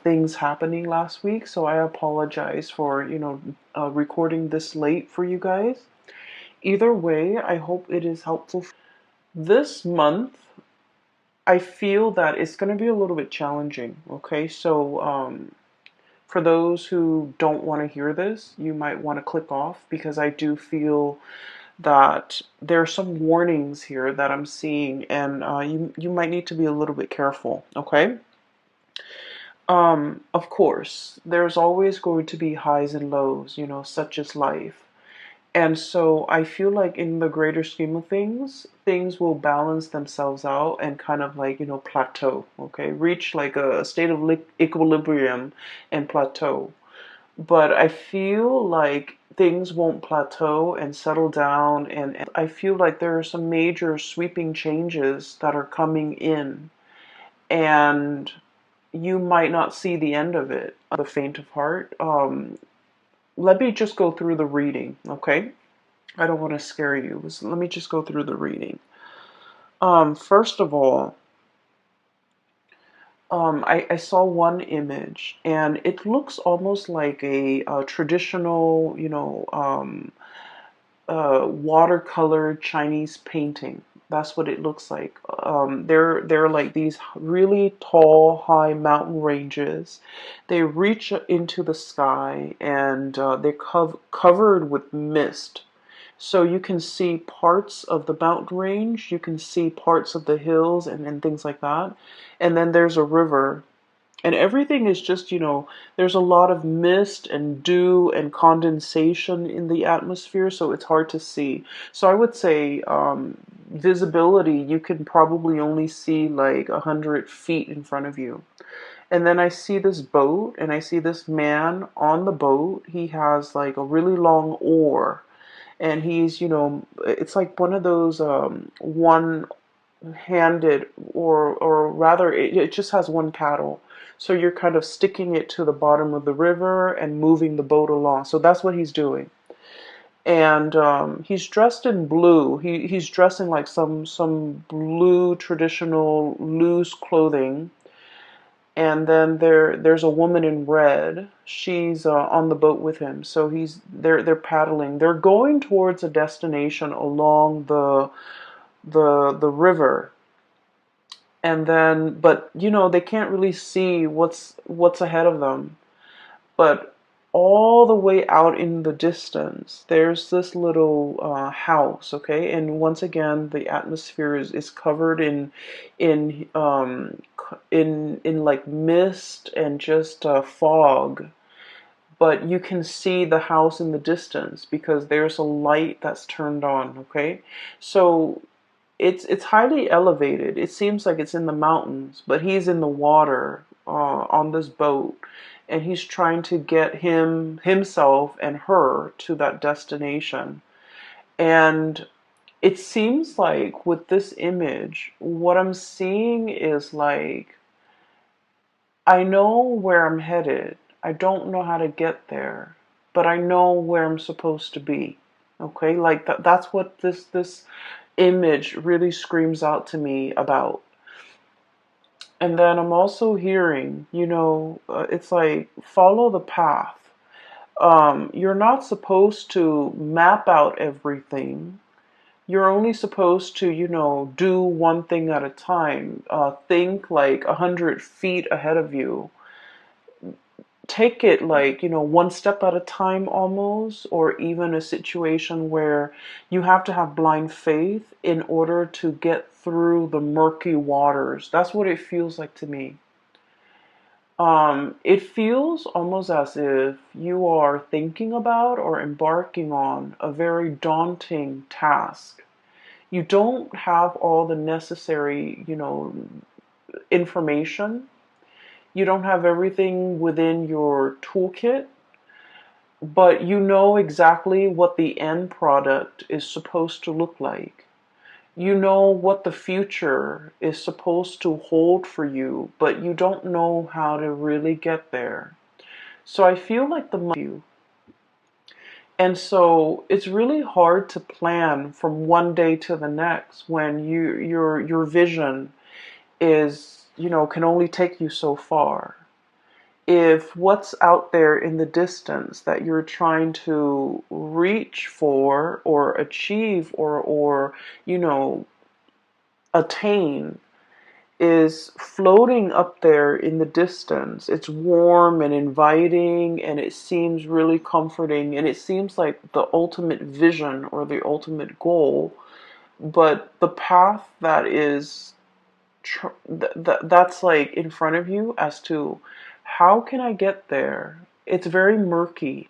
things happening last week, so I apologize for, recording this late for you guys. Either way, I hope it is helpful. This month, I feel that it's going to be a little bit challenging, okay? So, for those who don't want to hear this, you might want to click off because I do feel that there are some warnings here that I'm seeing, and you might need to be a little bit careful, okay? Of course, there's always going to be highs and lows, such as life. And so I feel like in the greater scheme of things, things will balance themselves out and kind of like, plateau, okay? Reach like a state of equilibrium and plateau. But I feel like things won't plateau and settle down, and I feel like there are some major sweeping changes that are coming in. And you might not see the end of it, the faint of heart. Let me just go through the reading, okay? I don't want to scare you. Let me just go through the reading. First of all, I saw one image, and it looks almost like a traditional, watercolor Chinese painting. That's what it looks like. They're like these really tall, high mountain ranges. They reach into the sky, and they're covered with mist. So you can see parts of the mountain range, you can see parts of the hills and things like that. And then there's a river. And everything is just, there's a lot of mist and dew and condensation in the atmosphere, so it's hard to see. So I would say visibility, you can probably only see like 100 feet in front of you. And then I see this boat, and I see this man on the boat. He has like a really long oar, and he's, it's like one of those one-handed, or rather, it just has one paddle. So you're kind of sticking it to the bottom of the river and moving the boat along. So that's what he's doing. And he's dressed in blue. He's dressed in like some blue traditional loose clothing. And then there's a woman in red. She's on the boat with him. So they're paddling. They're going towards a destination along the river. And then, but they can't really see what's ahead of them. But all the way out in the distance, there's this little house, okay? And once again, the atmosphere is covered in in like mist and just fog. But you can see the house in the distance because there's a light that's turned on, okay? So it's highly elevated. It seems like it's in the mountains, but he's in the water on this boat, and he's trying to get himself and her to that destination. And it seems like with this image, what I'm seeing is like, I know where I'm headed. I don't know how to get there, but I know where I'm supposed to be. Okay, like that's what this image really screams out to me about. And then I'm also hearing, it's like follow the path. You're not supposed to map out everything. You're only supposed to, do one thing at a time. Think like 100 feet ahead of you. Take it like, one step at a time almost, or even a situation where you have to have blind faith in order to get through the murky waters. That's what it feels like to me. It feels almost as if you are thinking about or embarking on a very daunting task. You don't have all the necessary, information. You don't have everything within your toolkit, but you know exactly what the end product is supposed to look like. You know what the future is supposed to hold for you, but you don't know how to really get there. So I feel like you. And so it's really hard to plan from one day to the next when your vision is, can only take you so far. if what's out there in the distance that you're trying to reach for or achieve or you know attain is floating up there in the distance. It's warm and inviting, and it seems really comforting, and it seems like the ultimate vision or the ultimate goal. But the path that is that's like in front of you as to how can I get there? It's very murky.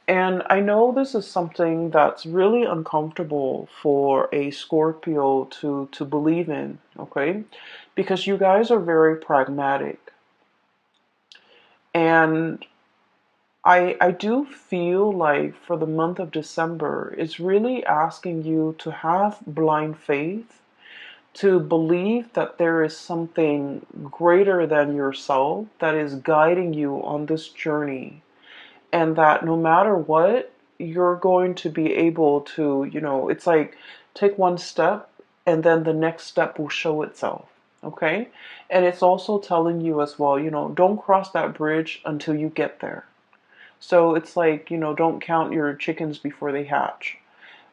And I know this is something that's really uncomfortable for a Scorpio to believe in, okay? Because you guys are very pragmatic. And I do feel like for the month of December, it's really asking you to have blind faith, to believe that there is something greater than yourself that is guiding you on this journey, and that no matter what, you're going to be able to, it's like take one step and then the next step will show itself. Okay. And it's also telling you as well, don't cross that bridge until you get there. So it's like, don't count your chickens before they hatch.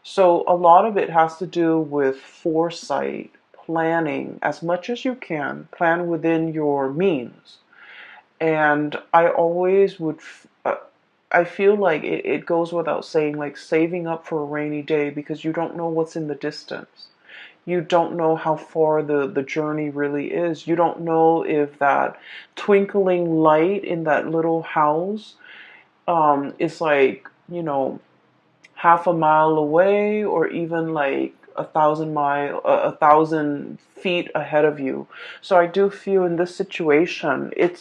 So a lot of it has to do with foresight, planning as much as you can, plan within your means. And I always would, I feel like it goes without saying, like saving up for a rainy day, because you don't know what's in the distance. You don't know how far the journey really is. You don't know if that twinkling light in that little house is like, half a mile away, or even like 1,000 feet ahead of you. So I do feel in this situation, it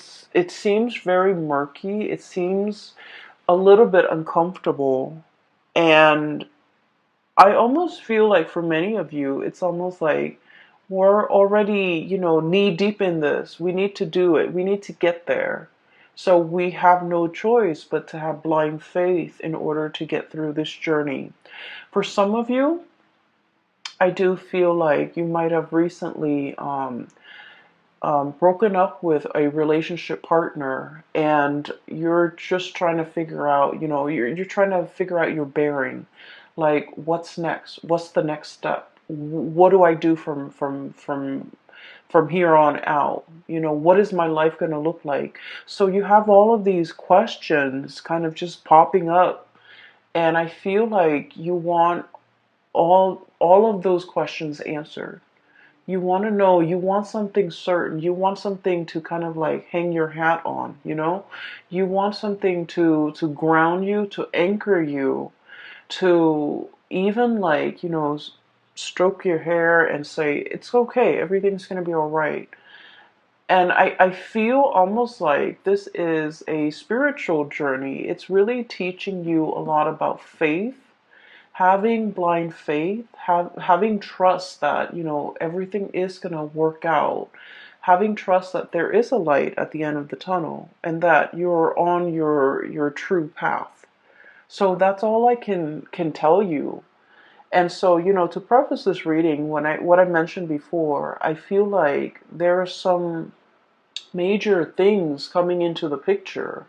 seems very murky. It seems a little bit uncomfortable. And I almost feel like for many of you, it's almost like we're already, knee deep in this. We need to do it. We need to get there. So we have no choice but to have blind faith in order to get through this journey. For some of you, I do feel like you might have recently broken up with a relationship partner, and you're just trying to figure out, you're trying to figure out your bearing. Like, what's next? What's the next step? What do I do from here on out? What is my life going to look like? So you have all of these questions kind of just popping up, and I feel like you want all of those questions answered. You want to know, you want something certain, you want something to kind of like hang your hat on, you want something to ground you, to anchor you, to even like, stroke your hair and say, it's okay, everything's going to be all right. And I feel almost like this is a spiritual journey. It's really teaching you a lot about faith, having blind faith, having trust that, everything is going to work out, having trust that there is a light at the end of the tunnel, and that you're on your true path. So that's all I can tell you. And so, to preface this reading, what I mentioned before, I feel like there are some major things coming into the picture,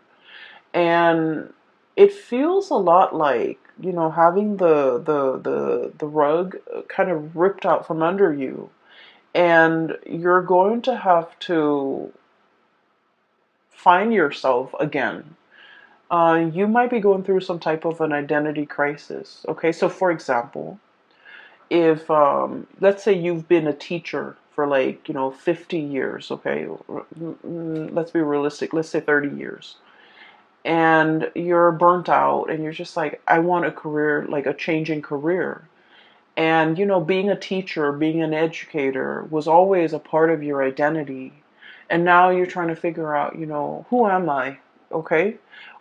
and it feels a lot like, having the rug kind of ripped out from under you, and you're going to have to find yourself again. You might be going through some type of an identity crisis. Okay, so for example, if let's say you've been a teacher for like 50 years, okay, let's be realistic, let's say 30 years, and you're burnt out and you're just like, I want a career, like a changing career. And being a teacher, being an educator was always a part of your identity, and now you're trying to figure out, who am I? Okay.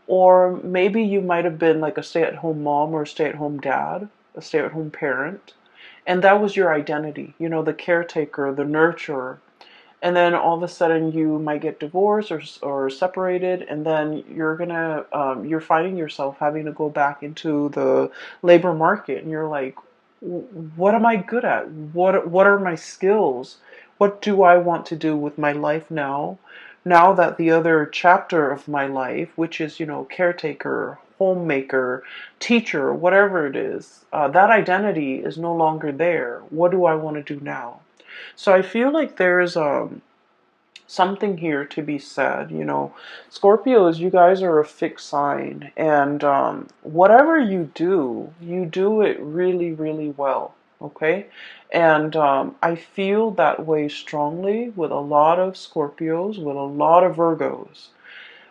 Or maybe you might have been like a stay-at-home mom or a stay-at-home dad, a stay-at-home parent, and that was your identity, the caretaker, the nurturer. And then all of a sudden you might get divorced or separated, and then you're finding yourself having to go back into the labor market, and you're like, what am I good at? What are my skills? What do I want to do with my life now? Now that the other chapter of my life, which is, caretaker, homemaker, teacher, whatever it is, that identity is no longer there. What do I want to do now? So I feel like there's something here to be said. Scorpios, you guys are a fixed sign, and whatever you do it really, really well. Okay, and I feel that way strongly with a lot of Scorpios, with a lot of Virgos.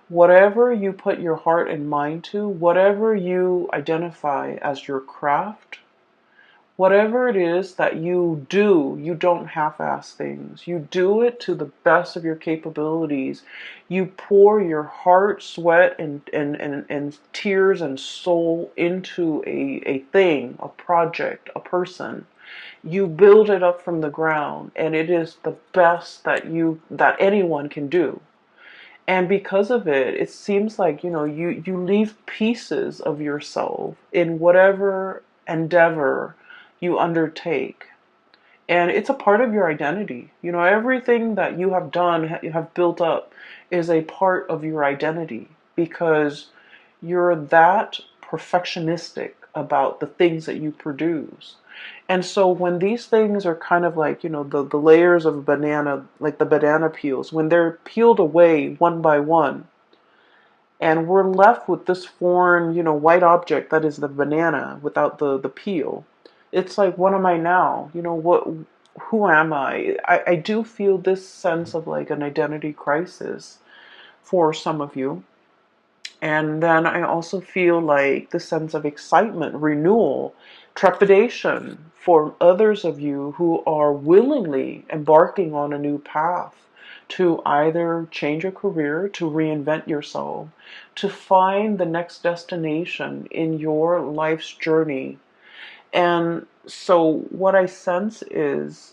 Whatever you put your heart and mind to, whatever you identify as your craft, whatever it is that you do, you don't half-ass things. You do it to the best of your capabilities. You pour your heart, sweat, and tears and soul into a thing, a project, a person. You build it up from the ground, and it is the best that anyone can do. And because of it, it seems like, you leave pieces of yourself in whatever endeavor you undertake. And it's a part of your identity. Everything that you have done, you have built up, is a part of your identity because you're that perfectionistic about the things that you produce. And so when these things are kind of like, the layers of a banana, like the banana peels, when they're peeled away one by one, and we're left with this foreign, white object that is the banana without the peel, it's like, what am I now? Who am I? I do feel this sense of like an identity crisis for some of you. And then I also feel like the sense of excitement, renewal, trepidation for others of you who are willingly embarking on a new path to either change a career, to reinvent yourself, to find the next destination in your life's journey. And so what I sense is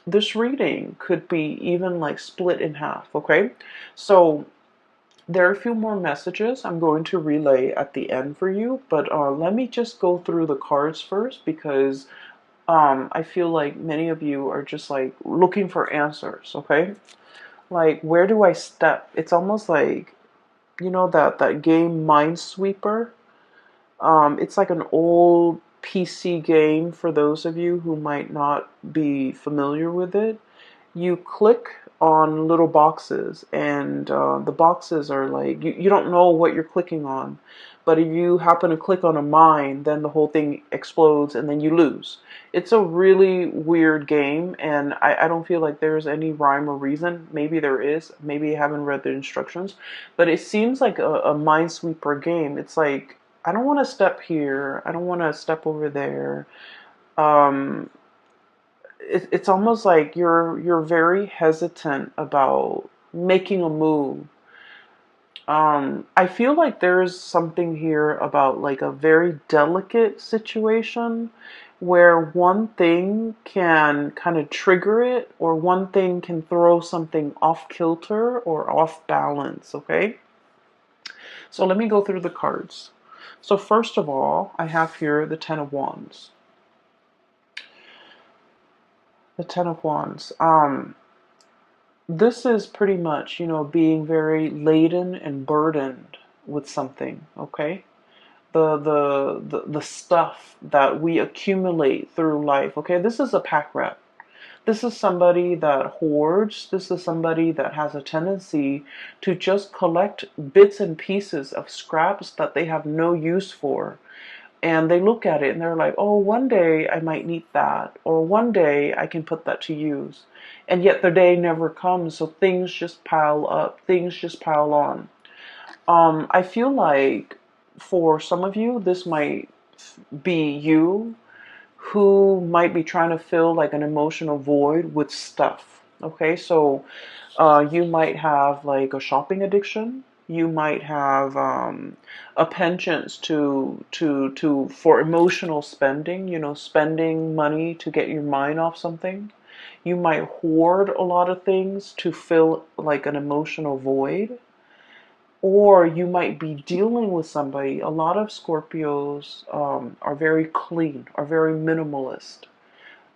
this reading could be even like split in half, okay? So there are a few more messages I'm going to relay at the end for you, but let me just go through the cards first because I feel like many of you are just like looking for answers, okay? Like, where do I step? It's almost like, that game Minesweeper. It's like an old PC game for those of you who might not be familiar with it. You click on little boxes, and the boxes are like, you don't know what you're clicking on, but if you happen to click on a mine, then the whole thing explodes and then you lose. It's a really weird game, and I don't feel like there's any rhyme or reason. Maybe there is, maybe I haven't read the instructions, but it seems like a minesweeper game. It's like, I don't want to step here, I don't want to step over there. um, it's almost like you're very hesitant about making a move. I feel like there's something here about like a very delicate situation where one thing can kind of trigger it, or one thing can throw something off kilter or off balance, okay? So let me go through the cards. So first of all, I have here the Ten of Wands. The Ten of Wands. This is pretty much, being very laden and burdened with something, okay? The stuff that we accumulate through life, okay? This is a pack rat. This is somebody that hoards. This is somebody that has a tendency to just collect bits and pieces of scraps that they have no use for. And they look at it and they're like, oh, one day I might need that, or one day I can put that to use. And yet the day never comes, so things just pile up, things just pile on. I feel like for some of you, this might be you who might be trying to fill like an emotional void with stuff. Okay, so you might have like a shopping addiction. You might have a penchant to for emotional spending. Spending money to get your mind off something. You might hoard a lot of things to fill like an emotional void. Or you might be dealing with somebody. A lot of Scorpios are very clean, are very minimalist.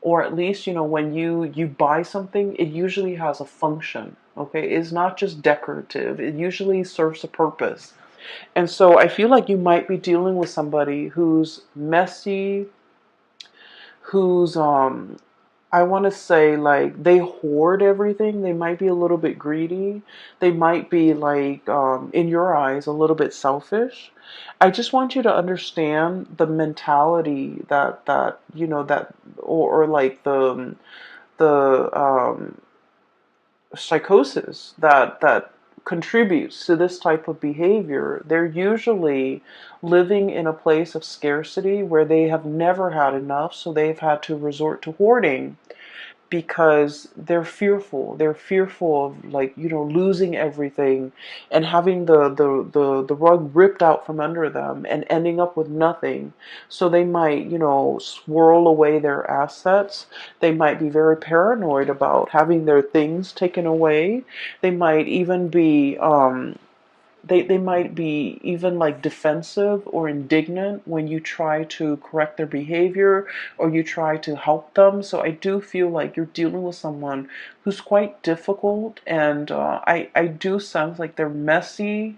Or at least, when you buy something, it usually has a function. Okay, it's not just decorative. It usually serves a purpose. And so I feel like you might be dealing with somebody who's messy, who's I want to say like they hoard everything. They might be a little bit greedy. They might be like in your eyes a little bit selfish. I just want you to understand the mentality that you know that or like the psychosis that contributes to this type of behavior. They're usually living in a place of scarcity where they have never had enough, so they've had to resort to hoarding because they're fearful. They're fearful of, like, losing everything and having the rug ripped out from under them and ending up with nothing. So they might, swirl away their assets. They might be very paranoid about having their things taken away. They might even be they might be even like defensive or indignant when you try to correct their behavior or you try to help them. So I do feel like you're dealing with someone who's quite difficult, and I do sense like they're messy.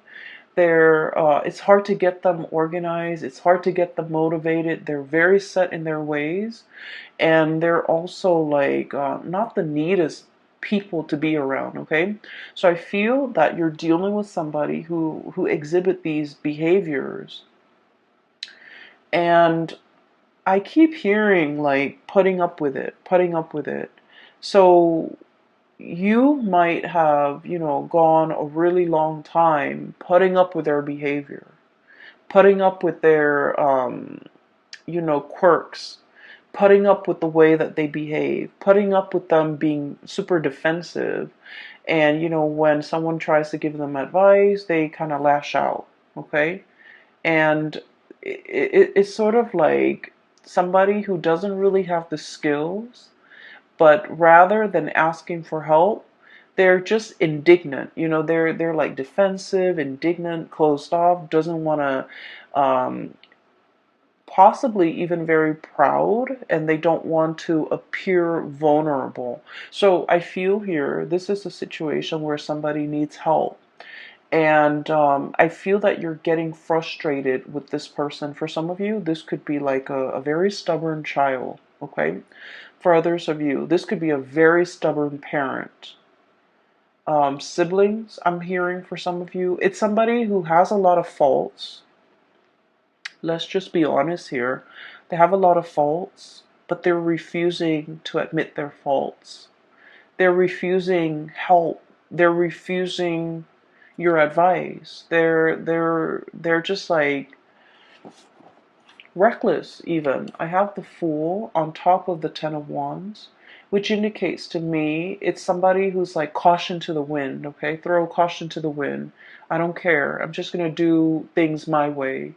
It's hard to get them organized. It's hard to get them motivated. They're very set in their ways, and they're also like not the neatest people to be around. Okay, so I feel that you're dealing with somebody who exhibit these behaviors, and I keep hearing like putting up with it, putting up with it. So you might have, gone a really long time putting up with their behavior, putting up with their quirks, putting up with the way that they behave, putting up with them being super defensive. And, when someone tries to give them advice, they kind of lash out. Okay. And it's sort of like somebody who doesn't really have the skills, but rather than asking for help, they're just indignant. They're like defensive, indignant, closed off, doesn't want to possibly even very proud, and they don't want to appear vulnerable. So I feel here this is a situation where somebody needs help. And I feel that you're getting frustrated with this person. For some of you, this could be like a very stubborn child, okay? For others of you, this could be a very stubborn parent. Siblings, I'm hearing for some of you. It's somebody who has a lot of faults. Let's just be honest here. They have a lot of faults, but they're refusing to admit their faults. They're refusing help. They're refusing your advice. They're just like reckless even. I have the Fool on top of the Ten of Wands, which indicates to me it's somebody who's like caution to the wind, okay? Throw caution to the wind. I don't care. I'm just going to do things my way.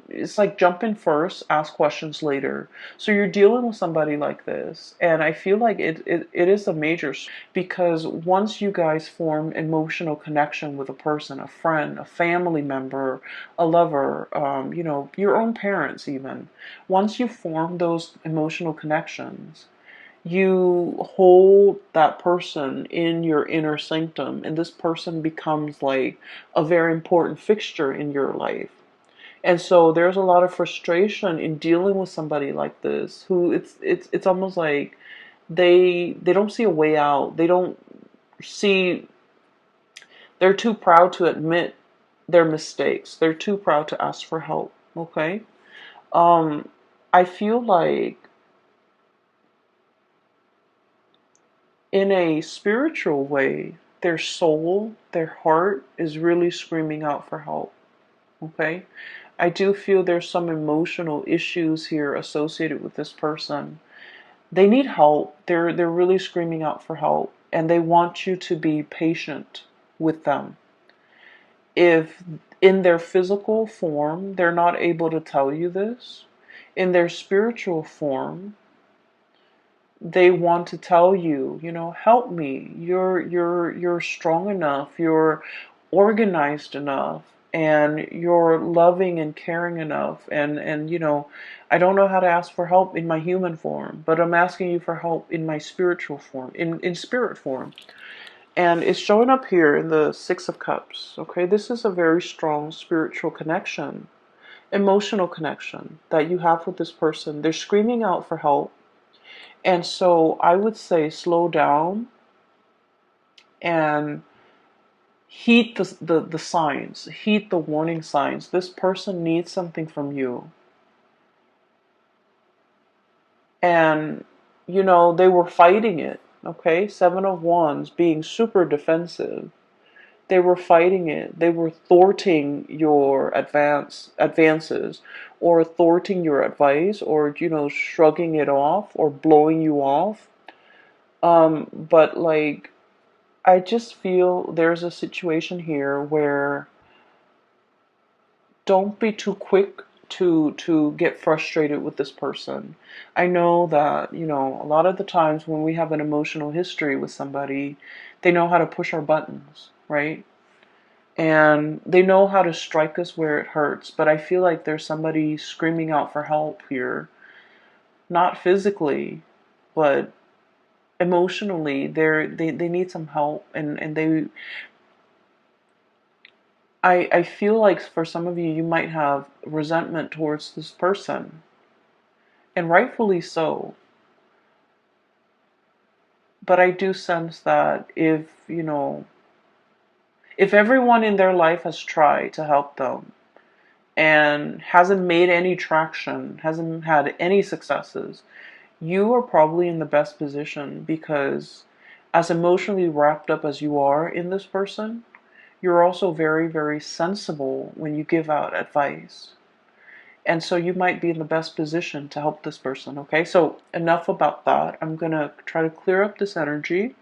It's like jump in first, ask questions later. So you're dealing with somebody like this, and I feel like it is a major because once you guys form emotional connection with a person, a friend, a family member, a lover, your own parents even, once you form those emotional connections, you hold that person in your inner sanctum, and this person becomes like a very important fixture in your life. And so there's a lot of frustration in dealing with somebody like this who it's almost like they don't see a way out. They don't see they're too proud to admit their mistakes. They're too proud to ask for help, okay? Um I feel like in a spiritual way, their soul, their heart is really screaming out for help, okay? I do feel there's some emotional issues here associated with this person. They need help. They're really screaming out for help, and they want you to be patient with them. If in their physical form they're not able to tell you this, in their spiritual form they want to tell you, help me. You're strong enough. You're organized enough, and you're loving and caring enough. And I don't know how to ask for help in my human form, but I'm asking you for help in my spiritual form, in spirit form. And it's showing up here in the Six of Cups. Okay, this is a very strong spiritual connection, emotional connection that you have with this person. They're screaming out for help. And so I would say slow down and heed the signs, heed the warning signs. This person needs something from you. And, you know, they were fighting it. Okay, Seven of Wands, being super defensive. They were fighting it. They were thwarting your advances, or thwarting your advice, or, you know, shrugging it off or blowing you off. But like, I just feel there's a situation here where don't be too quick to get frustrated with this person. I know that, you know, a lot of the times when we have an emotional history with somebody, they know how to push our buttons, right? And they know how to strike us where it hurts. But I feel like there's somebody screaming out for help here, not physically, but emotionally. They need some help, and I feel like for some of you, you might have resentment towards this person, and rightfully so. But I do sense that if, you know, if everyone in their life has tried to help them and hasn't made any traction, hasn't had any successes, you are probably in the best position, because as emotionally wrapped up as you are in this person, you're also very, very sensible when you give out advice. And so you might be in the best position to help this person, okay? So enough about that. I'm going to try to clear up this energy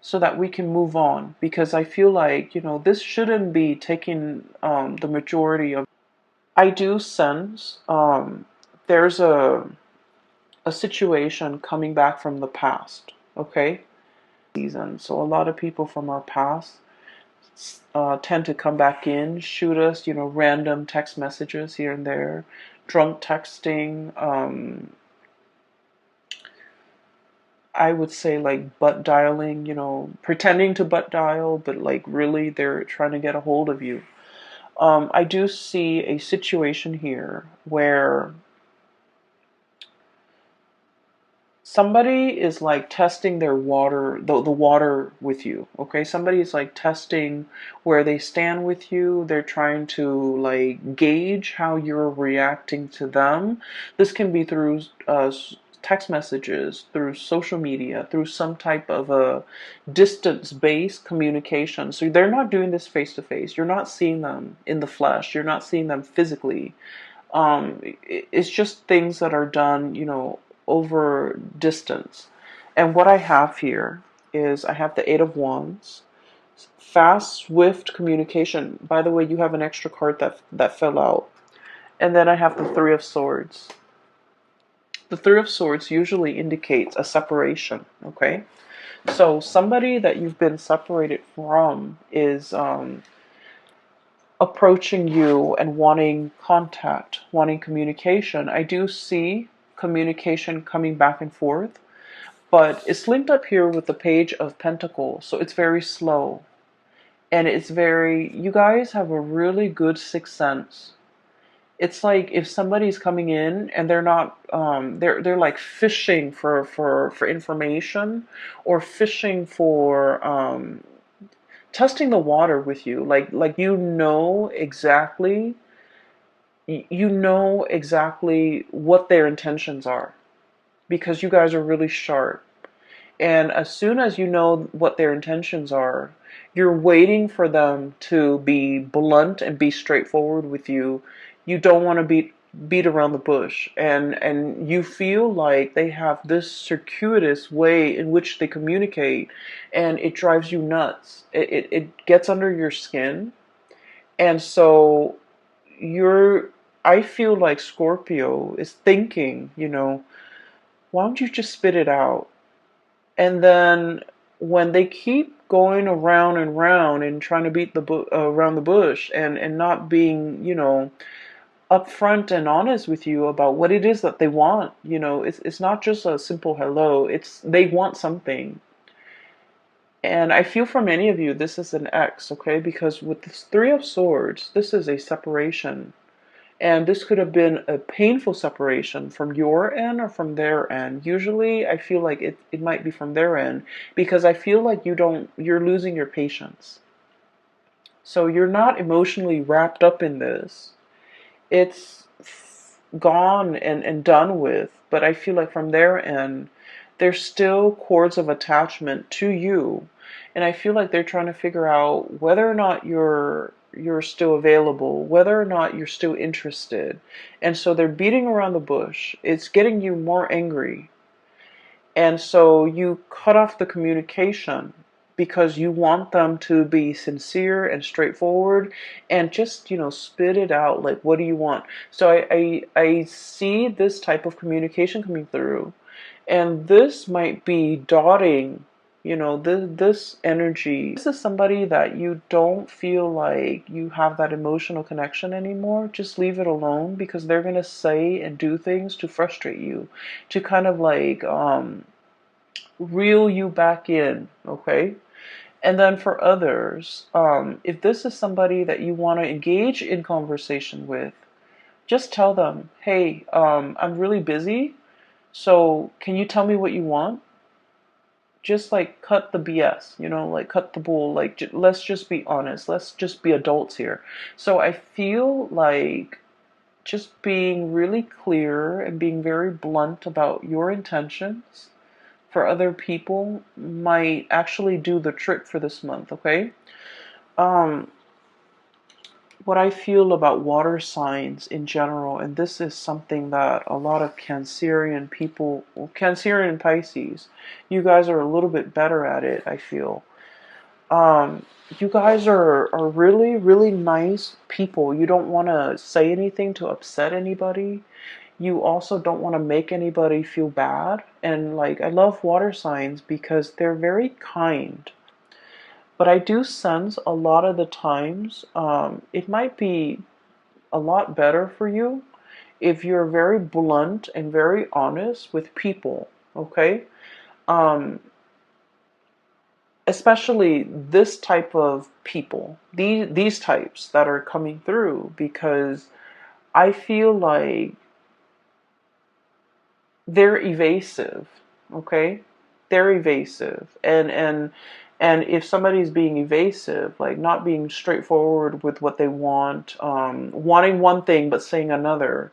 so that we can move on, because I feel like, you know, this shouldn't be taking the majority of. I do sense there's a situation coming back from the past, okay? Season. So a lot of people from our past tend to come back in, shoot us, you know, random text messages here and there, drunk texting, I would say like butt dialing, you know, pretending to butt dial, but like really they're trying to get a hold of you. I do see a situation here where somebody is like testing their water, the water with you, okay? Somebody is like testing where they stand with you. They're trying to like gauge how you're reacting to them. This can be through text messages, through social media, through some type of a distance-based communication. So they're not doing this face to face. You're not seeing them in the flesh. You're not seeing them physically. It's just things that are done, you know, over distance. And what I have here is I have the Eight of Wands, fast, swift communication. By the way, you have an extra card that fell out. And then I have the Three of Swords. The Three of Swords usually indicates a separation, okay? So somebody that you've been separated from is approaching you and wanting contact, wanting communication. I do see communication coming back and forth, but it's linked up here with the Page of Pentacles, so it's very slow. And it's very, you guys have a really good sixth sense. It's like if somebody's coming in and they're not, they're like fishing for information, or fishing for testing the water with you, like you know exactly what their intentions are, because you guys are really sharp. And as soon as you know what their intentions are, you're waiting for them to be blunt and be straightforward with you. You don't want to beat around the bush, and you feel like they have this circuitous way in which they communicate, and it drives you nuts. It gets under your skin. And so you're I feel like Scorpio is thinking, you know, why don't you just spit it out? And then when they keep going around and round and trying to beat around the bush, and not being, you know, upfront and honest with you about what it is that they want, you know, it's not just a simple hello. It's they want something. And I feel for many of you, this is an X, okay? Because with this Three of Swords, this is a separation. And this could have been a painful separation from your end or from their end. Usually, I feel like it might be from their end because I feel like you're losing your patience. So you're not emotionally wrapped up in this. It's gone and done with, but I feel like from their end, there's still cords of attachment to you, and I feel like they're trying to figure out whether or not you're still available, whether or not you're still interested, and so they're beating around the bush. It's getting you more angry, and so you cut off the communication because you want them to be sincere and straightforward and just, spit it out. Like, what do you want? So I see this type of communication coming through. And this might be dotting, this energy. This is somebody that you don't feel like you have that emotional connection anymore. Just leave it alone because they're going to say and do things to frustrate you, to kind of like reel you back in, okay? And then for others, if this is somebody that you want to engage in conversation with, just tell them, hey, I'm really busy, so can you tell me what you want? Just like cut the BS, like cut the bull. Like, let's just be honest. Let's just be adults here. So I feel like just being really clear and being very blunt about your intentions for other people might actually do the trick for this month, okay? Um, what I feel about water signs in general, and this is something that a lot of Cancerian people, Cancerian and Pisces, you guys are a little bit better at it, I feel. Um, you guys are really, really nice people. You don't want to say anything to upset anybody. You also don't want to make anybody feel bad. And like, I love water signs because they're very kind. But I do sense a lot of the times it might be a lot better for you if you're very blunt and very honest with people, okay? Um, Especially this type of people, these types that are coming through, because I feel like they're evasive, okay? They're evasive. And if somebody's being evasive, like not being straightforward with what they want, wanting one thing but saying another,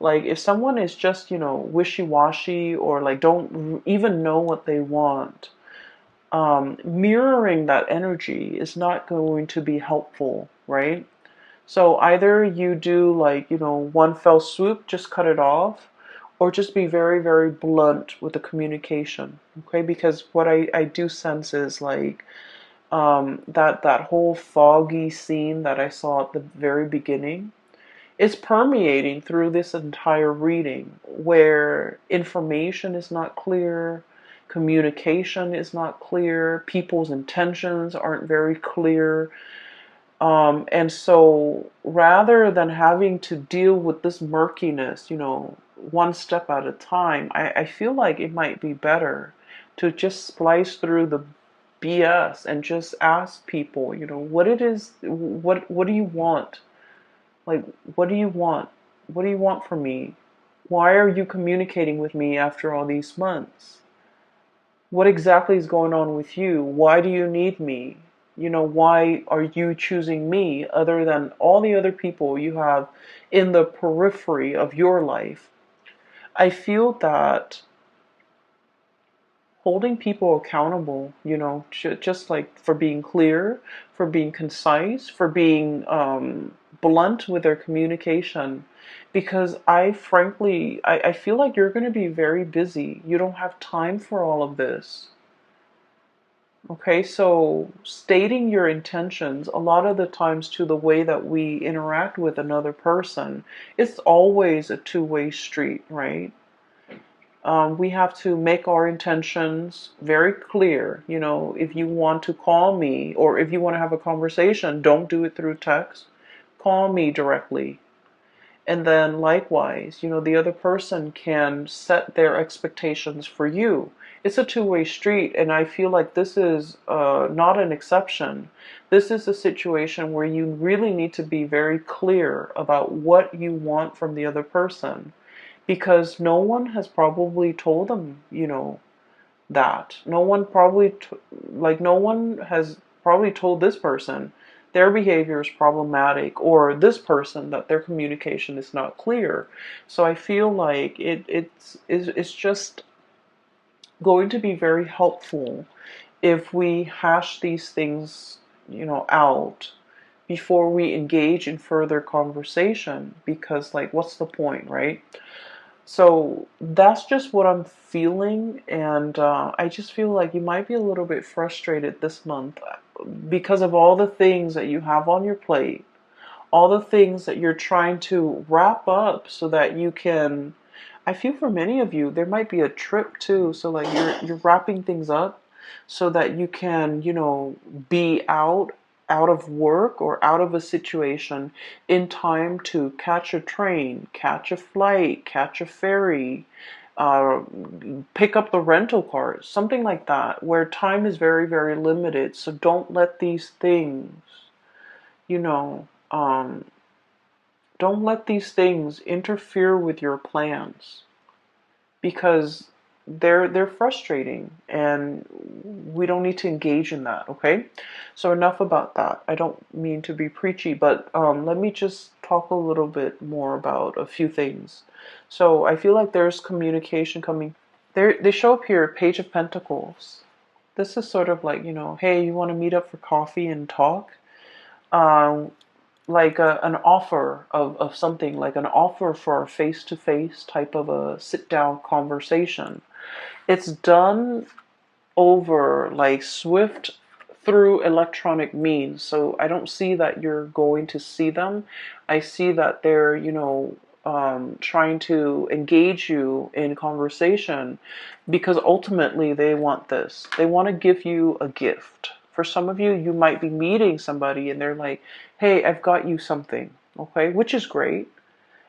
like if someone is just, wishy-washy or like don't even know what they want, mirroring that energy is not going to be helpful, right? So either you do like, one fell swoop, just cut it off, or just be very, very blunt with the communication, okay? Because what I do sense is like that whole foggy scene that I saw at the very beginning is permeating through this entire reading, where information is not clear, communication is not clear, people's intentions aren't very clear. And so rather than having to deal with this murkiness, one step at a time, I feel like it might be better to just splice through the BS and just ask people, what it is, what do you want? Like, what do you want? What do you want from me? Why are you communicating with me after all these months? What exactly is going on with you? Why do you need me? Why are you choosing me other than all the other people you have in the periphery of your life? I feel that holding people accountable, just like for being clear, for being concise, for being blunt with their communication. Because I frankly, I feel like you're going to be very busy. You don't have time for all of this. Okay, so stating your intentions, a lot of the times to the way that we interact with another person, it's always a two-way street, right? We have to make our intentions very clear. If you want to call me or if you want to have a conversation, don't do it through text. Call me directly. And then likewise, the other person can set their expectations for you. It's a two-way street, and I feel like this is not an exception. This is a situation where you really need to be very clear about what you want from the other person, because no one has probably told them, that. No one probably, no one has probably told this person their behavior is problematic, or this person that their communication is not clear. So I feel like it's just going to be very helpful if we hash these things, out before we engage in further conversation, because like what's the point, right? So that's just what I'm feeling, and I just feel like you might be a little bit frustrated this month because of all the things that you have on your plate, all the things that you're trying to wrap up so that you can. I feel for many of you there might be a trip too, so like you're wrapping things up so that you can, be out of work or out of a situation in time to catch a train, catch a flight, catch a ferry, uh, pick up the rental car, something like that, where time is very, very limited. So don't let these things, you know, um, don't let these things interfere with your plans, because they're frustrating, and we don't need to engage in that. Okay, so enough about that. I don't mean to be preachy, but let me just talk a little bit more about a few things. So I feel like there's communication coming there. They show up here, Page of Pentacles. This is sort of like, hey, you want to meet up for coffee and talk, um, like an offer of something, like an offer for a face-to-face type of a sit-down conversation. It's done over like swift through electronic means. So I don't see that you're going to see them. I see that they're, trying to engage you in conversation, because ultimately they want this. They want to give you a gift. For some of you, you might be meeting somebody and they're like, hey, I've got you something. Okay, which is great.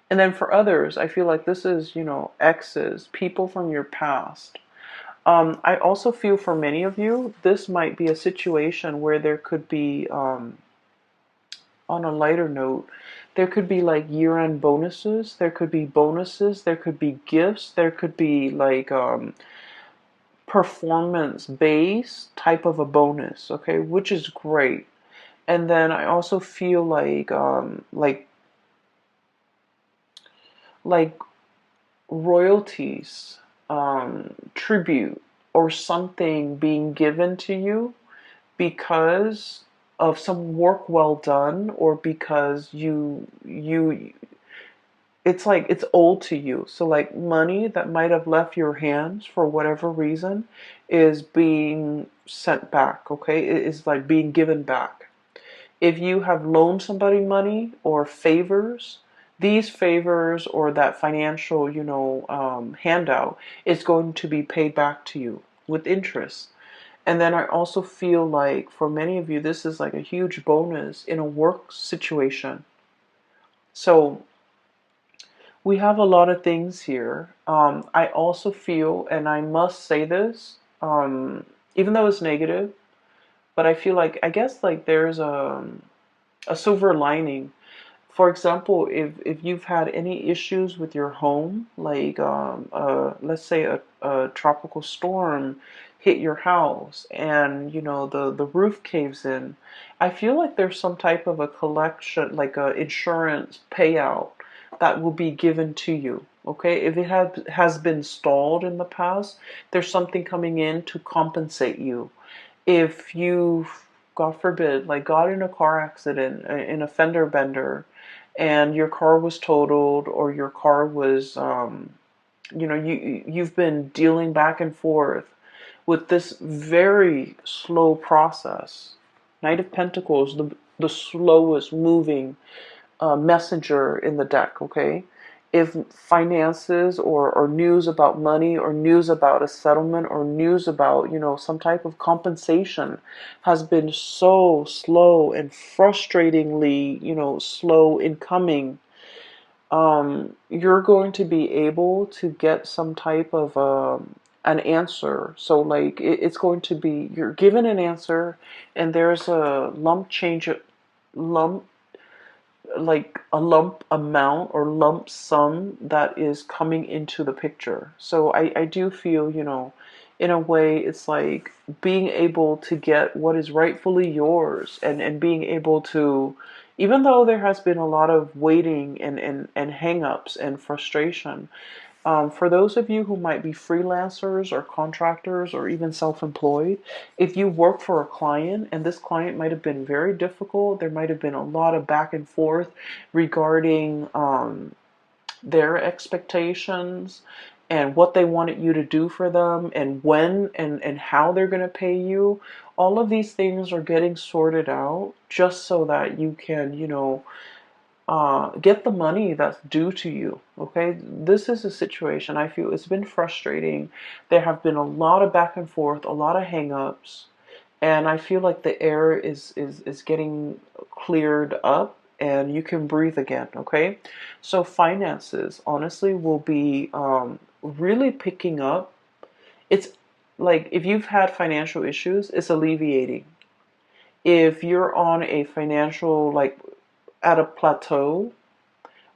And then for others, I feel like this is, exes, people from your past. I also feel for many of you, this might be a situation where there could be, on a lighter note, there could be like year-end bonuses, there could be bonuses, there could be gifts, there could be like performance-based type of a bonus, okay, which is great. And then I also feel like royalties, tribute, or something being given to you because of some work well done, or because you it's like it's owed to you. So like money that might have left your hands for whatever reason is being sent back, okay? It is like being given back. If you have loaned somebody money or favors, these favors or that financial, handout is going to be paid back to you with interest. And then I also feel like for many of you, this is like a huge bonus in a work situation. So we have a lot of things here. I also feel, and I must say this, even though it's negative, but I feel like, I guess like there's a silver lining. For example, if you've had any issues with your home, like let's say a tropical storm hit your house and the roof caves in, I feel like there's some type of a collection, like a insurance payout that will be given to you. Okay, if it has been stalled in the past, there's something coming in to compensate you. If you, God forbid, like got in a car accident, in a fender bender, and your car was totaled, or your car was, you've been dealing back and forth with this very slow process. Knight of Pentacles, the slowest moving messenger in the deck, okay? If finances or news about money, or news about a settlement, or news about, some type of compensation has been so slow and frustratingly, slow in coming, you're going to be able to get some type of an answer. So like it's going to be, you're given an answer, and there's a lump like a lump amount or lump sum that is coming into the picture. So I do feel, in a way, it's like being able to get what is rightfully yours, and being able to, even though there has been a lot of waiting and hang-ups and frustration, for those of you who might be freelancers or contractors or even self-employed, if you work for a client and this client might have been very difficult, there might have been a lot of back and forth regarding their expectations and what they wanted you to do for them and when and how they're going to pay you. All of these things are getting sorted out just so that you can, get the money that's due to you. Okay, this is a situation I feel it's been frustrating. There have been a lot of back and forth, a lot of hang-ups, and I feel like the air is getting cleared up and you can breathe again. Okay, so finances honestly will be really picking up. It's like if you've had financial issues, it's alleviating. If you're on a financial, like, at a plateau,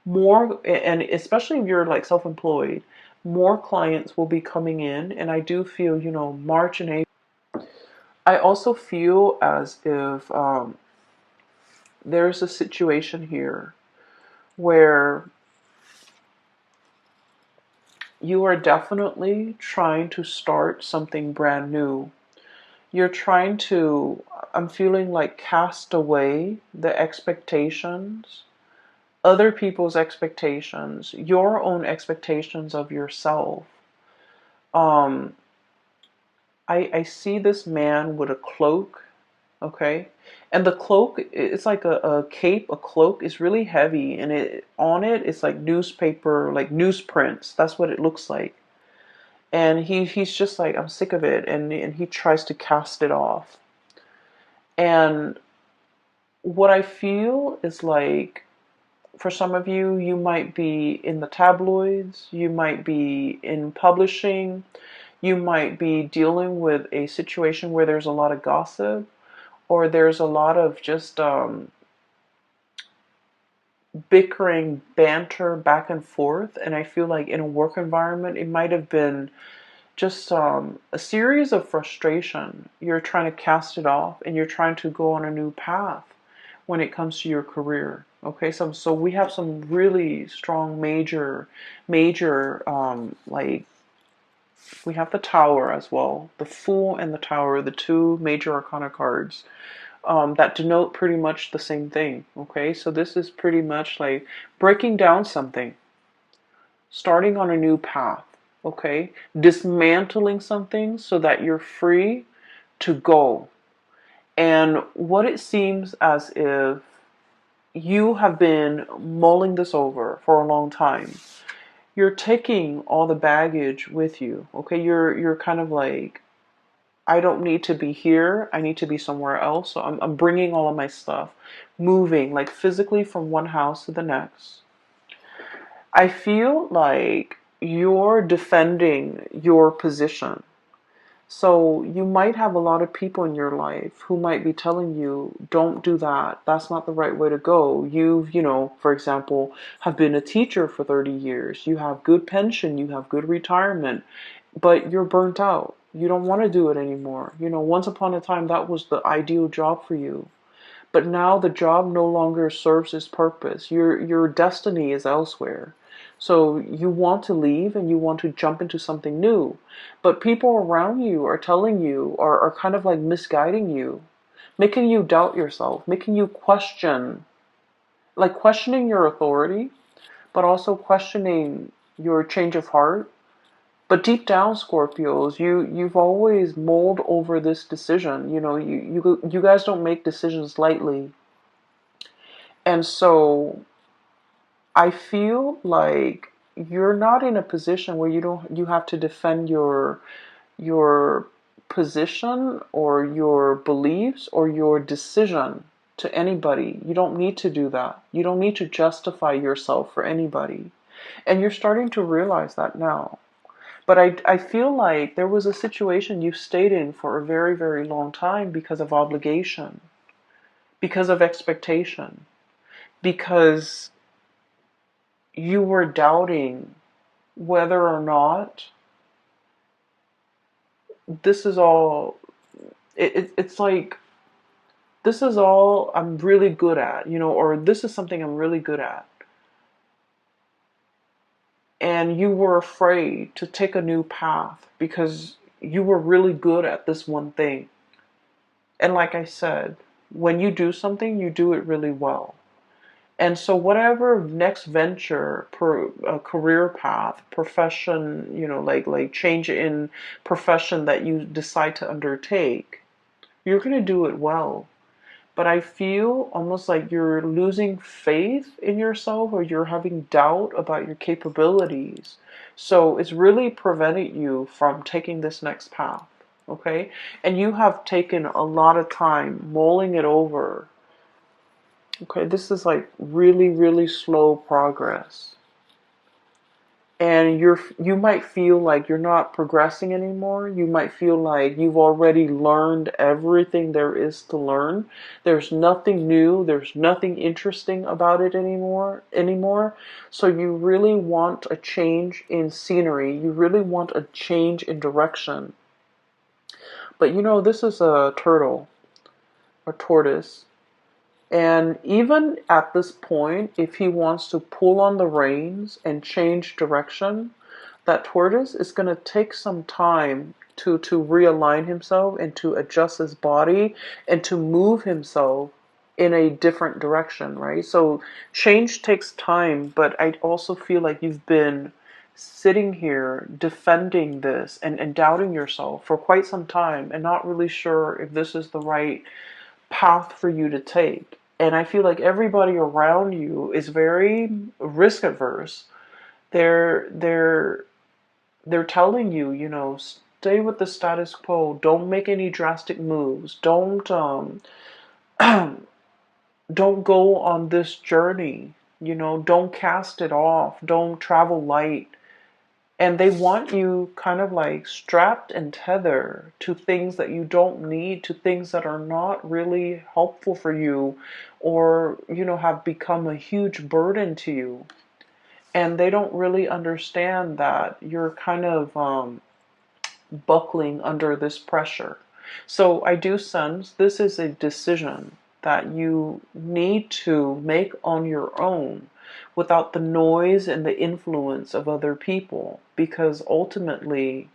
more, and especially if you're like self-employed, more clients will be coming in. And I do feel, March and April, I also feel as if there's a situation here where you are definitely trying to start something brand new. You're trying to, I'm feeling like, cast away the expectations, other people's expectations, your own expectations of yourself. Um, I see this man with a cloak, okay? And the cloak, it's like a cape, a cloak is really heavy, and on it it's like newspaper, like newsprints. That's what it looks like. And he's just like, I'm sick of it, and he tries to cast it off. And what I feel is like, for some of you, you might be in the tabloids, you might be in publishing, you might be dealing with a situation where there's a lot of gossip, or there's a lot of just bickering, banter back and forth. And I feel like in a work environment, it might have been just a series of frustration. You're trying to cast it off and you're trying to go on a new path when it comes to your career. Okay, so we have some really strong major like, we have the Tower as well. The Fool and the Tower, the two major arcana cards that denote pretty much the same thing. Okay, so this is pretty much like breaking down something, starting on a new path. Okay, dismantling something so that you're free to go. And what it seems as if you have been mulling this over for a long time. You're taking all the baggage with you. Okay, you're kind of like, I don't need to be here. I need to be somewhere else. So I'm bringing all of my stuff, moving like physically from one house to the next. I feel like you're defending your position. So you might have a lot of people in your life who might be telling you, don't do that. That's not the right way to go. You've, for example, have been a teacher for 30 years. You have good pension. You have good retirement, but you're burnt out. You don't want to do it anymore. Once upon a time, that was the ideal job for you. But now the job no longer serves its purpose. Your destiny is elsewhere. So you want to leave and you want to jump into something new. But people around you are telling you, are kind of like misguiding you, making you doubt yourself, making you question, like questioning your authority, but also questioning your change of heart. But deep down, Scorpios, you've always mulled over this decision. You guys don't make decisions lightly. And so I feel like you're not in a position where you have to defend your position or your beliefs or your decision to anybody. You don't need to do that. You don't need to justify yourself for anybody. And you're starting to realize that now. But I feel like there was a situation you stayed in for a very, very long time because of obligation, because of expectation, because you were doubting whether or not this is all, it's like, this is all I'm really good at, or this is something I'm really good at. And you were afraid to take a new path because you were really good at this one thing. And like I said, when you do something, you do it really well. And so whatever next venture, career path, profession, like change in profession that you decide to undertake, you're going to do it well. But I feel almost like you're losing faith in yourself, or you're having doubt about your capabilities. So it's really preventing you from taking this next path. Okay? And you have taken a lot of time mulling it over. Okay, this is like really, really slow progress. And you might feel like you're not progressing anymore. You might feel like you've already learned everything there is to learn. There's nothing new, there's nothing interesting about it anymore. So you really want a change in scenery. You really want a change in direction. But this is a turtle, a tortoise. And even at this point, if he wants to pull on the reins and change direction, that tortoise is going to take some time to realign himself and to adjust his body and to move himself in a different direction, right? So change takes time, but I also feel like you've been sitting here defending this and doubting yourself for quite some time and not really sure if this is the right path for you to take. And I feel like everybody around you is very risk averse. They're telling you, stay with the status quo. Don't make any drastic moves. Don't go on this journey. Don't cast it off. Don't travel light. And they want you kind of like strapped and tethered to things that you don't need, to things that are not really helpful for you, or, have become a huge burden to you. And they don't really understand that you're kind of buckling under this pressure. So I do sense this is a decision that you need to make on your own without the noise and the influence of other people, because ultimately,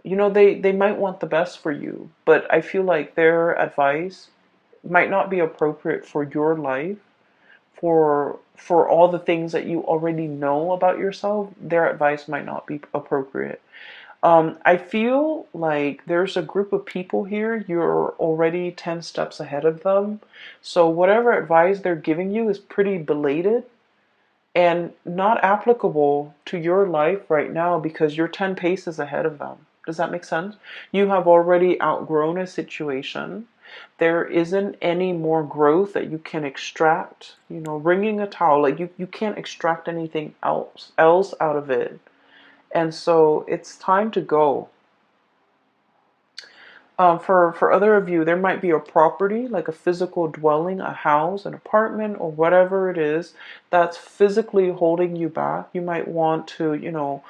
they might want the best for you, but I feel like their advice might not be appropriate for your life, for all the things that you already know about yourself. Their advice might not be appropriate. I feel like there's a group of people here, you're already 10 steps ahead of them. So whatever advice they're giving you is pretty belated and not applicable to your life right now because you're 10 paces ahead of them. Does that make sense? You have already outgrown a situation. There isn't any more growth that you can extract. Wringing a towel, like you can't extract anything else out of it. And so it's time to go. For other of you, there might be a property, like a physical dwelling, a house, an apartment, or whatever it is that's physically holding you back. You might want to,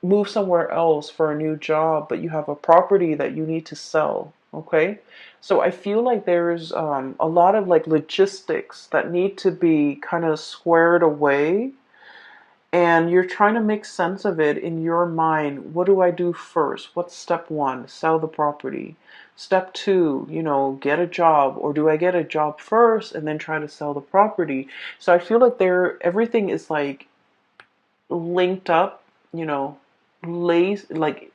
move somewhere else for a new job, but you have a property that you need to sell. Okay? So I feel like there's a lot of like logistics that need to be kind of squared away, and you're trying to make sense of it in your mind. What do I do first? What's step one? Sell the property. Step two, get a job. Or do I get a job first and then try to sell the property? So I feel like everything is like linked up, like,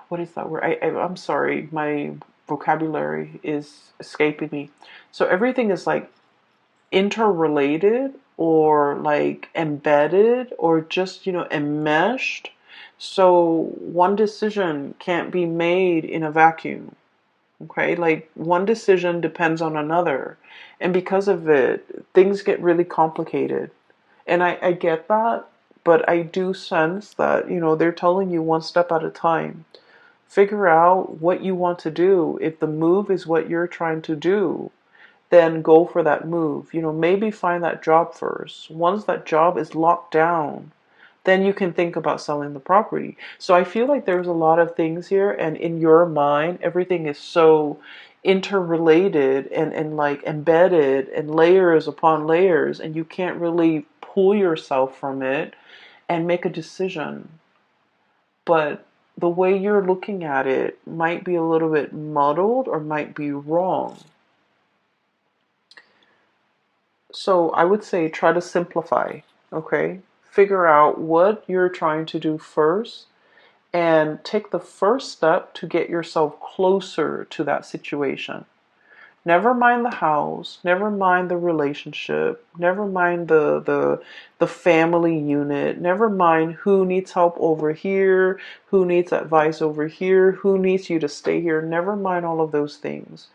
what is that word? I'm sorry, my vocabulary is escaping me. So everything is like interrelated or like embedded or just enmeshed, so one decision can't be made in a vacuum. Okay, like one decision depends on another, and because of it things get really complicated. And I get that, But I do sense that, they're telling you one step at a time. Figure out what you want to do. If the move is what you're trying to do, then go for that move. Maybe find that job first. Once that job is locked down, then you can think about selling the property. So I feel like there's a lot of things here, and in your mind, everything is so interrelated and like embedded and layers upon layers, and you can't really pull yourself from it and make a decision. But the way you're looking at it might be a little bit muddled or might be wrong. So I would say try to simplify, okay? Figure out what you're trying to do first and take the first step to get yourself closer to that situation. Never mind the house, never mind the relationship, never mind the family unit, never mind who needs help over here, who needs advice over here, who needs you to stay here. Never mind all of those things.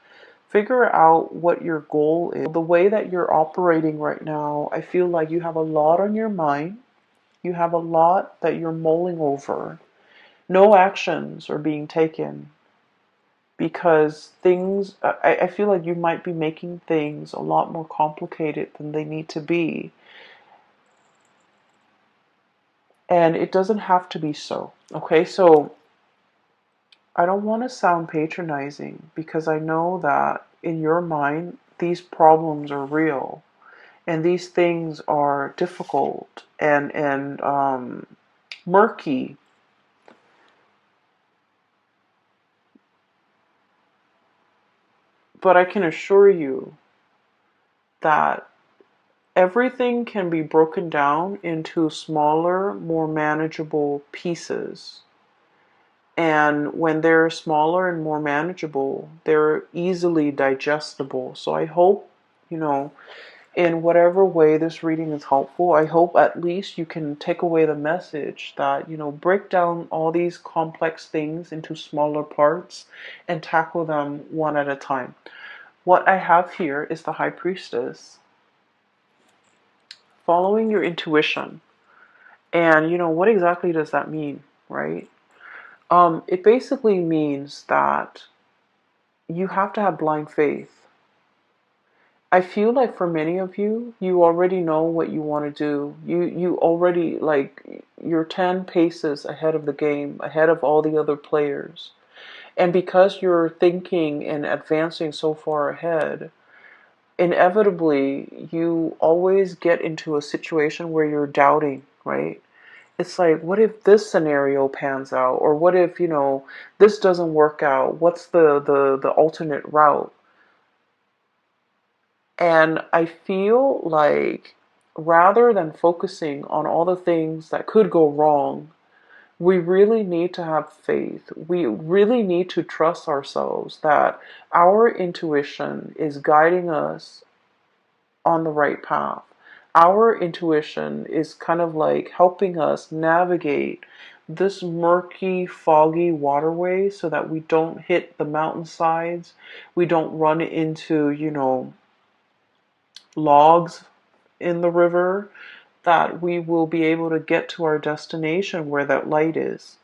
Figure out what your goal is. The way that you're operating right now, I feel like you have a lot on your mind. You have a lot that you're mulling over. No actions are being taken because I feel like you might be making things a lot more complicated than they need to be. And it doesn't have to be so. Okay, so I don't want to sound patronizing because I know that in your mind, these problems are real and these things are difficult and murky. But I can assure you that everything can be broken down into smaller, more manageable pieces. And when they're smaller and more manageable, they're easily digestible. So I hope, in whatever way this reading is helpful, I hope at least you can take away the message that, break down all these complex things into smaller parts and tackle them one at a time. What I have here is the High Priestess. Following your intuition. And, what exactly does that mean, right? It basically means that you have to have blind faith. I feel like for many of you, you already know what you want to do. You already, like, you're 10 paces ahead of the game, ahead of all the other players. And because you're thinking and advancing so far ahead, inevitably you always get into a situation where you're doubting, right? It's like, what if this scenario pans out? Or what if, this doesn't work out? What's the alternate route? And I feel like rather than focusing on all the things that could go wrong, we really need to have faith. We really need to trust ourselves that our intuition is guiding us on the right path. Our intuition is kind of like helping us navigate this murky, foggy waterway so that we don't hit the mountainsides. We don't run into, logs in the river, that we will be able to get to our destination where that light is.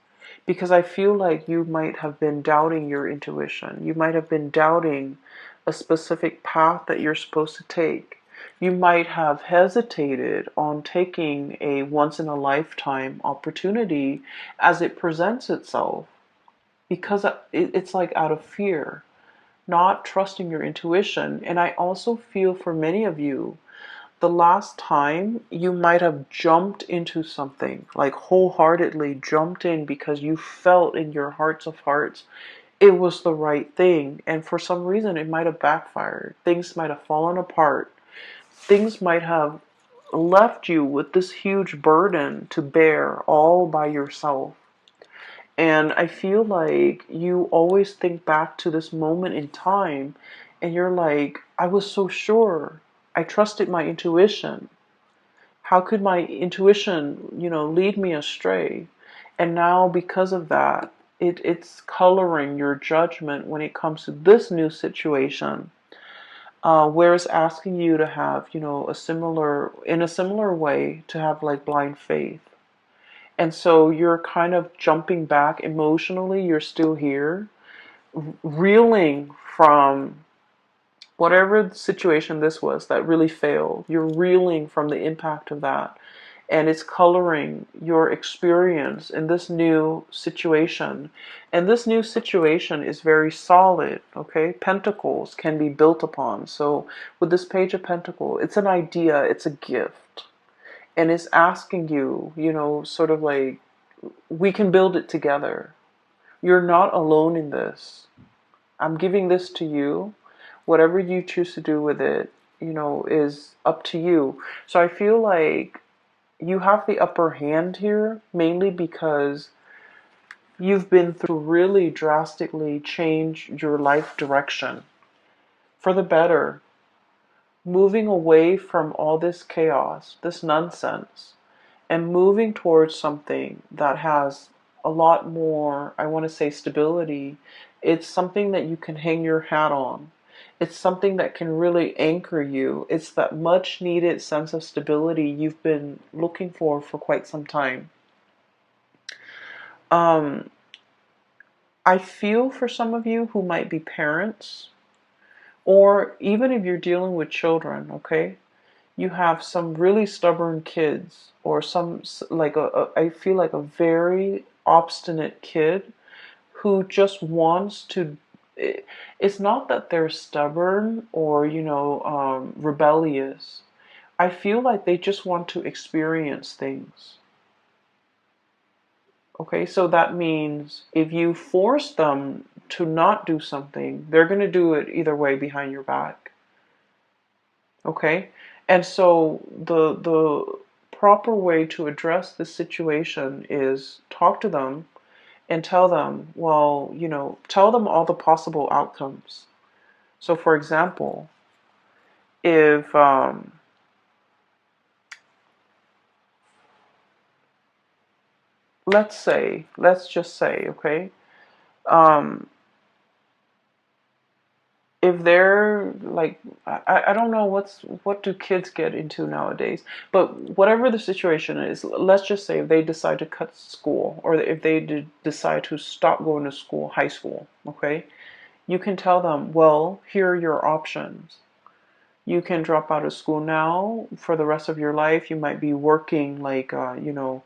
Because I feel like you might have been doubting your intuition. You might have been doubting a specific path that you're supposed to take. You might have hesitated on taking a once in a lifetime opportunity as it presents itself because it's like out of fear, not trusting your intuition. And I also feel for many of you, the last time you might have jumped into something, like wholeheartedly jumped in because you felt in your hearts of hearts it was the right thing. And for some reason, it might have backfired. Things might have fallen apart. Things might have left you with this huge burden to bear all by yourself. And I feel like you always think back to this moment in time and you're like, I was so sure. I trusted my intuition. How could my intuition, lead me astray? And now because of that, it's coloring your judgment when it comes to this new situation. Where it's asking you to have, in a similar way, to have like blind faith. And so you're kind of jumping back emotionally. You're still here, reeling from whatever the situation this was that really failed. You're reeling from the impact of that. And it's coloring your experience in this new situation. And this new situation is very solid, okay? Pentacles can be built upon. So with this Page of Pentacles, it's an idea, it's a gift. And it's asking you, you know, sort of like, we can build it together. You're not alone in this. I'm giving this to you. Whatever you choose to do with it, you know, is up to you. So I feel like you have the upper hand here, mainly because you've been through really drastically change your life direction for the better, moving away from all this chaos, this nonsense, and moving towards something that has a lot more, I want to say, stability. It's something that you can hang your hat on. It's something that can really anchor you. It's that much needed sense of stability you've been looking for quite some time. Um, I feel for some of you who might be parents, or even if you're dealing with children, okay? You have some really stubborn kids, or some, like I feel like a very obstinate kid who just wants to, it's not that they're stubborn or, you know, rebellious. I feel like they just want to experience things. Okay, so that means if you force them to not do something, they're going to do it either way behind your back. Okay? And so the proper way to address this situation is talk to them and tell them, well, you know, tell them all the possible outcomes. So for example, if let's just say, okay, um, if they're like, I don't know what do kids get into nowadays, but whatever the situation is, let's just say if they decide to cut school, or if they decide to stop going to school, high school, okay, you can tell them, well, here are your options. You can drop out of school now for the rest of your life. You might be working like, you know,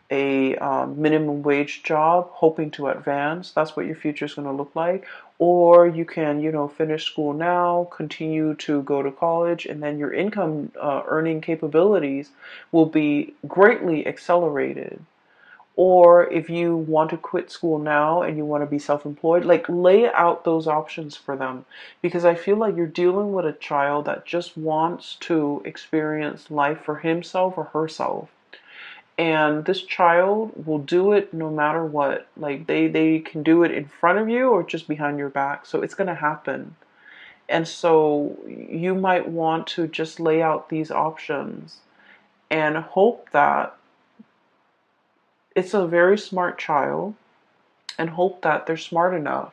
a minimum wage job, hoping to advance. That's what your future is going to look like. Or you can, you know, finish school now, continue to go to college, and then your income earning capabilities will be greatly accelerated. Or if you want to quit school now and you want to be self-employed, like lay out those options for them. Because I feel like you're dealing with a child that just wants to experience life for himself or herself. And this child will do it no matter what. Like they can do it in front of you or just behind your back. So it's going to happen. And so you might want to just lay out these options and hope that it's a very smart child, and hope that they're smart enough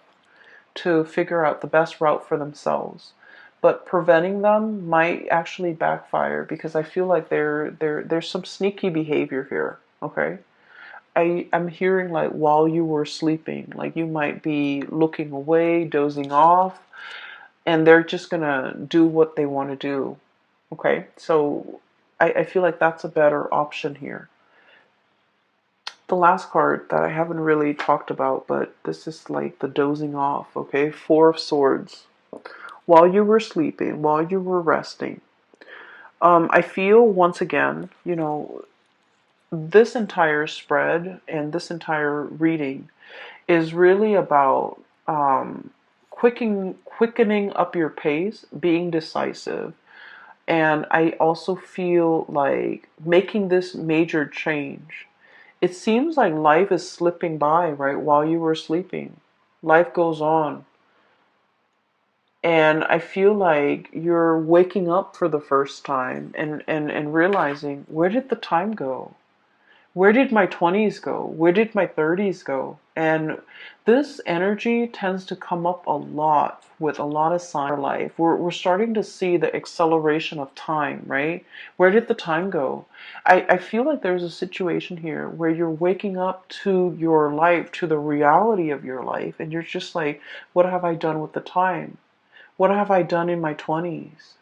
to figure out the best route for themselves. But preventing them might actually backfire, because I feel like there's some sneaky behavior here. Okay, I'm hearing like while you were sleeping, like you might be looking away, dozing off, and they're just gonna do what they want to do. Okay, so I feel like that's a better option here. The last card that I haven't really talked about, but this is like the dozing off, okay? Four of Swords. While you were sleeping, while you were resting, I feel once again, you know, this entire spread and this entire reading is really about quickening up your pace, being decisive. And I also feel like making this major change. It seems like life is slipping by right while you were sleeping. Life goes on. And I feel like you're waking up for the first time and realizing, where did the time go? Where did my 20s go? Where did my 30s go? And this energy tends to come up a lot with a lot of signs in our life. We're starting to see the acceleration of time, right? Where did the time go? I feel like there's a situation here where you're waking up to your life, to the reality of your life, and you're just like, what have I done with the time? What have I done in my 20s?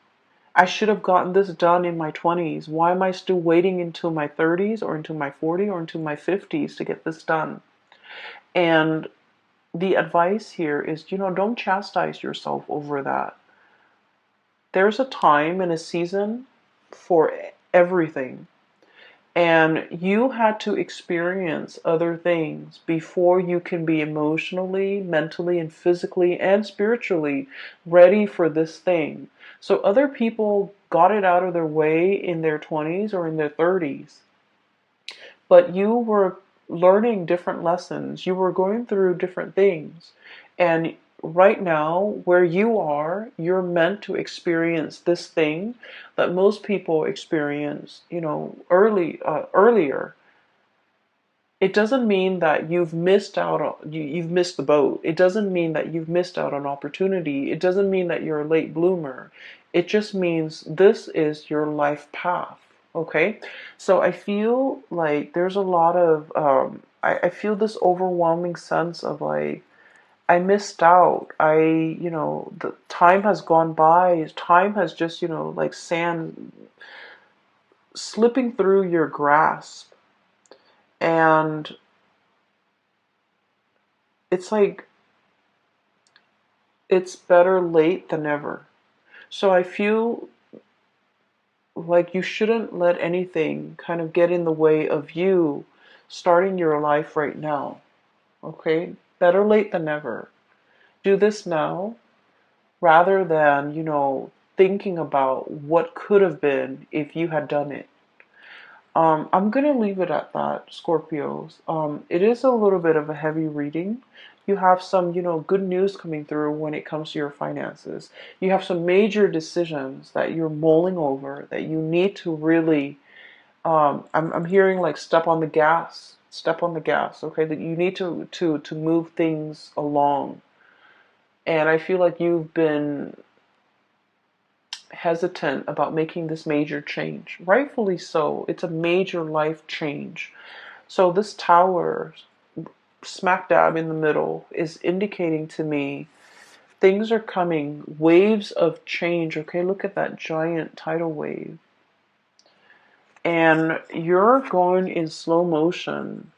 I should have gotten this done in my 20s. Why am I still waiting until my 30s or until my 40s or until my 50s to get this done? And the advice here is, don't chastise yourself over that. There's a time and a season for everything. And you had to experience other things before you can be emotionally, mentally, and physically and spiritually ready for this thing. So other people got it out of their way in their 20s or in their 30s, but you were learning different lessons. You were going through different things. And right now, where you are, you're meant to experience this thing that most people experience, earlier. It doesn't mean that you've missed out on, you've missed the boat. It doesn't mean that you've missed out on opportunity. It doesn't mean that you're a late bloomer. It just means this is your life path. Okay, so I feel like there's a lot of I feel this overwhelming sense of like, I missed out. The time has gone by. Time has just, like sand slipping through your grasp. And it's like, it's better late than never. So I feel like you shouldn't let anything kind of get in the way of you starting your life right now. Okay? Better late than never. Do this now rather than, thinking about what could have been if you had done it. I'm going to leave it at that, Scorpios. It is a little bit of a heavy reading. You have some, good news coming through when it comes to your finances. You have some major decisions that you're mulling over that you need to really, I'm hearing like step on the gas, okay? That you need to move things along. And I feel like you've been hesitant about making this major change. Rightfully so. It's a major life change. So this tower, smack dab in the middle, is indicating to me things are coming, waves of change. Okay, look at that giant tidal wave. And you're going in slow motion.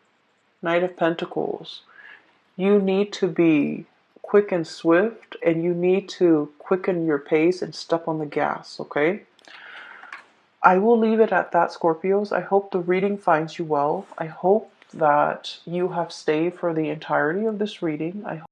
Knight of Pentacles. You need to be quick and swift, and you need to quicken your pace and step on the gas, okay? I will leave it at that, Scorpios. I hope the reading finds you well. I hope that you have stayed for the entirety of this reading. I